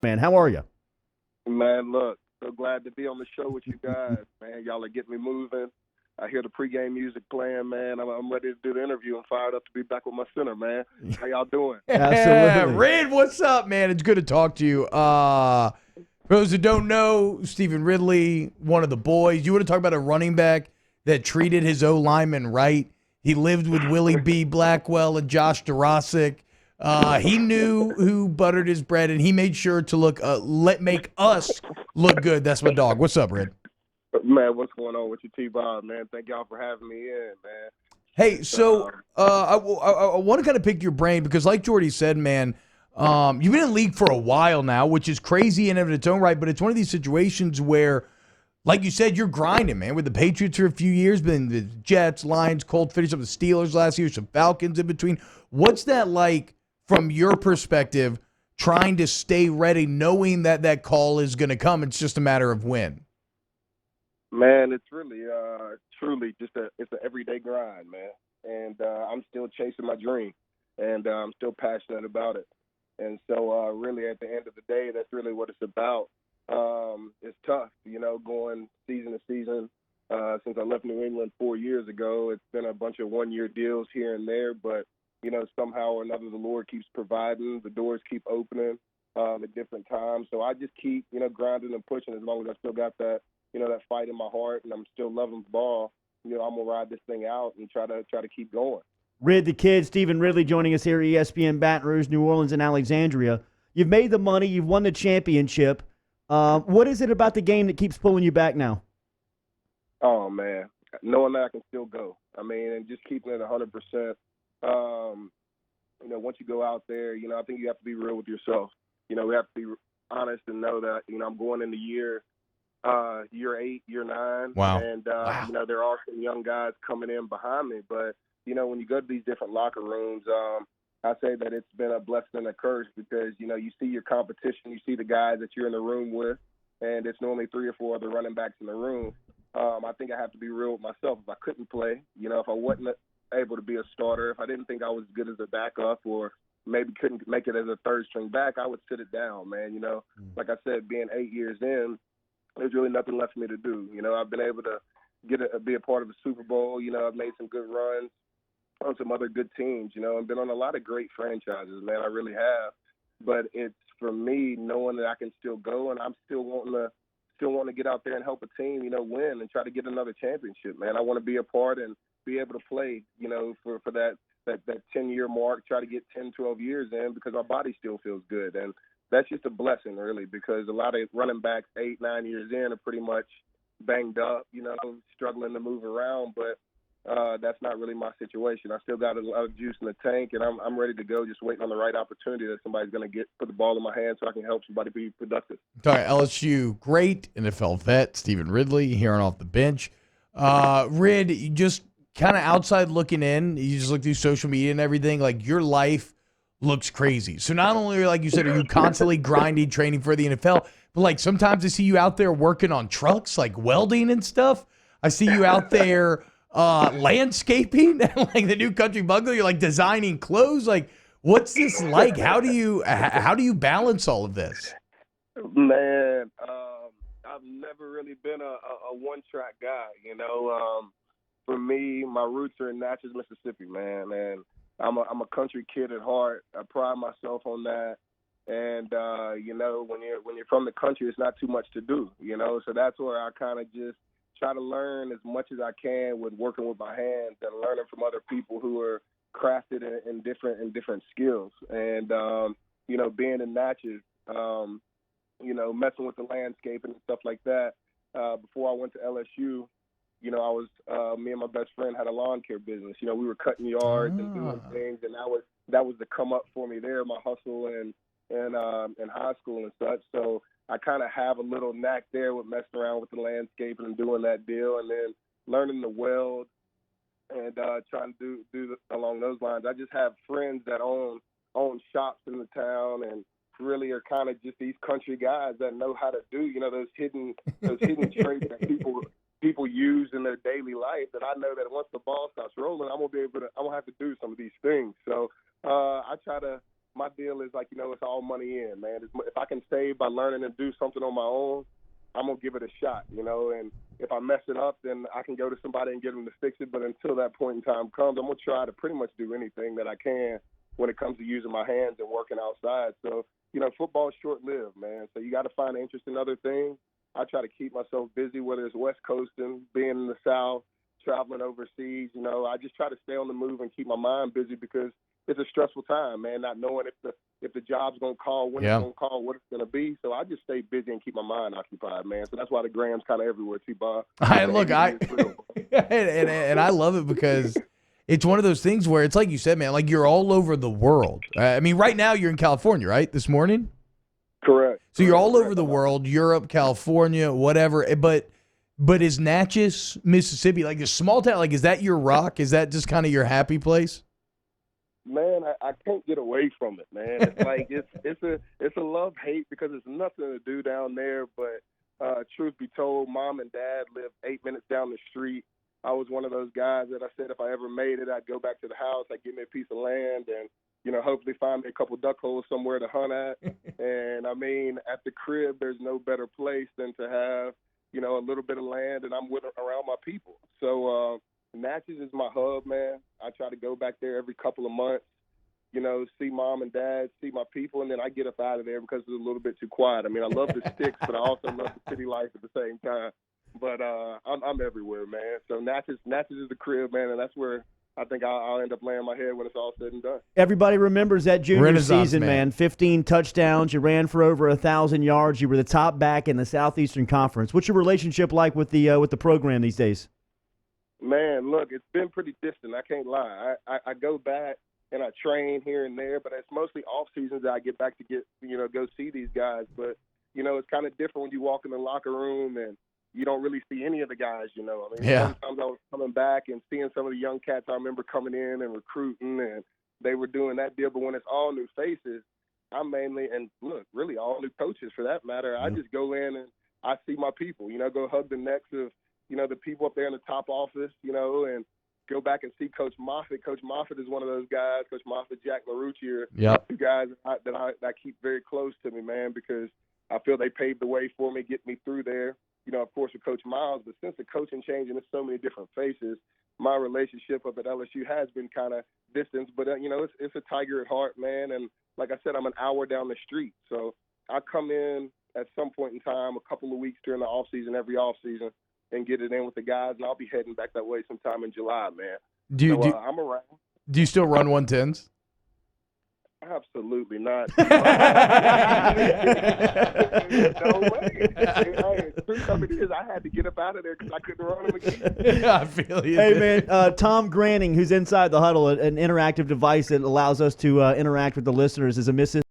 Man, how are you? Man, look, so glad to be on the show with you guys, man. Y'all are getting me moving. I hear the pregame music playing, man. I'm ready to do the interview. I'm fired up to be back with my center, man. How y'all doing? Yeah, Absolutely. Red, what's up, man? It's good to talk to you. For those who don't know, Stevan Ridley, one of the boys. You want to talk about a running back that treated his O lineman right? He lived with Willie B. Blackwell and Josh Durasic. He knew who buttered his bread, and he made sure to make us look good. That's my dog. What's up, Red? Man, what's going on with you, T-Bob, man? Thank y'all for having me in, man. Hey, It's, so I want to kind of pick your brain because, like Jordy said, man, you've been in the league for a while now, which is crazy in and of its own right. But it's one of these situations where, like you said, you're grinding, man. With the Patriots for a few years, been the Jets, Lions, Colts, finished up the Steelers last year, some Falcons in between. What's that like from your perspective? Trying to stay ready, knowing that that call is going to come. It's just a matter of when. Man, it's really, truly just it's an everyday grind, man. And I'm still chasing my dream, and I'm still passionate about it. And so, really, at the end of the day, that's really what it's about. It's tough, going season to season. Since I left New England 4 years ago, it's been a bunch of one-year deals here and there, but somehow or another, the Lord keeps providing. The doors keep opening at different times. So I just keep, grinding and pushing as long as I still got that that fight in my heart, and I'm still loving ball. I'm gonna ride this thing out and try to keep going. Rid the kid, Stevan Ridley, joining us here, ESPN Baton Rouge, New Orleans, and Alexandria. You've made the money. You've won the championship. What is it about the game that keeps pulling you back now? Oh man, knowing that I can still go. I mean, and just keeping it 100%. Once you go out there, I think you have to be real with yourself. We have to be honest and know that I'm going in the year 8, year 9, Wow. and Wow. there are some young guys coming in behind me. But when you go to these different locker rooms, I say that it's been a blessing and a curse because you see your competition, you see the guys that you're in the room with, and it's normally 3 or 4 other running backs in the room. I think I have to be real with myself. If I couldn't play, if I wasn't able to be a starter, if I didn't think I was as good as a backup, or maybe couldn't make it as a third string back, I would sit it down, man. Like I said, being 8 years in, there's really nothing left for me to do. I've been able to be a part of the Super Bowl. I've made some good runs on some other good teams, and been on a lot of great franchises, man. I really have. But it's for me knowing that I can still go, and I'm still wanting to get out there and help a team, win and try to get another championship, man. I want to be a part and be able to play, for that 10-year mark, try to get 10, 12 years in because my body still feels good. And that's just a blessing, really, because a lot of running backs 8, 9 years in are pretty much banged up, struggling to move around. But that's not really my situation. I still got a lot of juice in the tank, and I'm ready to go, just waiting on the right opportunity that somebody's going to put the ball in my hand so I can help somebody be productive. Talking LSU, great NFL vet, Stevan Ridley, here on off the bench. Rid, you just kind of outside looking in, you just look through social media and everything, like your life looks crazy. So not only, like you said, are you constantly grinding, training for the NFL, but like sometimes I see you out there working on trucks, like welding and stuff. I see you out there landscaping, like the new country bungalow. You're like designing clothes. Like, what's this like? How do you balance all of this? Man, I've never really been a one-track guy, For me, my roots are in Natchez, Mississippi, man, and I'm a country kid at heart. I pride myself on that. And when you're from the country, it's not too much to do, So that's where I kind of just try to learn as much as I can with working with my hands and learning from other people who are crafted in different skills. And being in Natchez, messing with the landscaping and stuff like that. Before I went to LSU, I was me and my best friend had a lawn care business. We were cutting yards and doing things, and that was the come up for me there, my hustle and in high school and such. So I kind of have a little knack there with messing around with the landscaping and doing that deal, and then learning to weld and trying to do along those lines. I just have friends that own shops in the town and really are kind of just these country guys that know how to do those hidden traits that people use in their daily life. That I know that once the ball starts rolling, I'm gonna have to do some of these things. So I try to my deal is like, it's all money in, man. If I can save by learning to do something on my own, I'm going to give it a shot, and if I mess it up, then I can go to somebody and get them to fix it. But until that point in time comes, I'm going to try to pretty much do anything that I can when it comes to using my hands and working outside. So, football is short-lived, man. So you got to find interest in other things. I try to keep myself busy, whether it's West Coasting, being in the South, traveling overseas. I just try to stay on the move and keep my mind busy because it's a stressful time, man, not knowing if the job's going to call, when it's going to call, what it's going to be. So I just stay busy and keep my mind occupied, man. So that's why the gram's kind of everywhere too, Bob. And I love it because it's one of those things where it's like you said, man, like you're all over the world. I mean, right now you're in California, right, this morning? Correct. So you're all over the world, Europe, California, whatever. But is Natchez, Mississippi, like a small town, like is that your rock? Is that just kind of your happy place? Man, I can't get away from it, man. It's like it's a love-hate because there's nothing to do down there. But truth be told, Mom and Dad live 8 minutes down the street. I was one of those guys that I said if I ever made it, I'd go back to the house, I'd get me a piece of land, and hopefully find me a couple duck holes somewhere to hunt at. And I mean, at the crib, there's no better place than to have a little bit of land, and I'm around my people. So Natchez is my hub, man. I try to go back there every couple of months, see Mom and Dad, see my people, and then I get up out of there because it's a little bit too quiet. I mean, I love the sticks, but I also love the city life at the same time. But I'm everywhere, man. So Natchez is the crib, man, and that's where I think I'll end up laying my head when it's all said and done. Everybody remembers that junior season, man. 15 touchdowns. You ran for over 1,000 yards. You were the top back in the Southeastern Conference. What's your relationship like with the program these days? Man, look, it's been pretty distant. I can't lie. I go back and I train here and there, but it's mostly off seasons that I get back to go see these guys. But it's kind of different when you walk in the locker room and you don't really see any of the guys. I mean, sometimes I was coming back and seeing some of the young cats I remember coming in and recruiting, and they were doing that deal. But when it's all new faces, I'm mainly, and look, really all new coaches for that matter. I just go in and I see my people. Go hug the necks of the people up there in the top office, and go back and see Coach Moffitt. Coach Moffitt is one of those guys. Coach Moffitt, Jack LaRouche are two guys that keep very close to me, man, because I feel they paved the way for me, get me through there. Of course, with Coach Miles, but since the coaching change and there's so many different faces, my relationship up at LSU has been kind of distant. But, it's a Tiger at heart, man. And like I said, I'm an hour down the street. So I come in at some point in time, a couple of weeks during the offseason, every offseason, and get it in with the guys. And I'll be heading back that way sometime in July, man. I'm around. Do you still run 110s? Absolutely not. No way. Hey, the truth of it is I had to get up out of there because I couldn't run them again. I feel you. Hey, man, Tom Granning, who's inside the huddle, an interactive device that allows us to interact with the listeners, is a Mississippi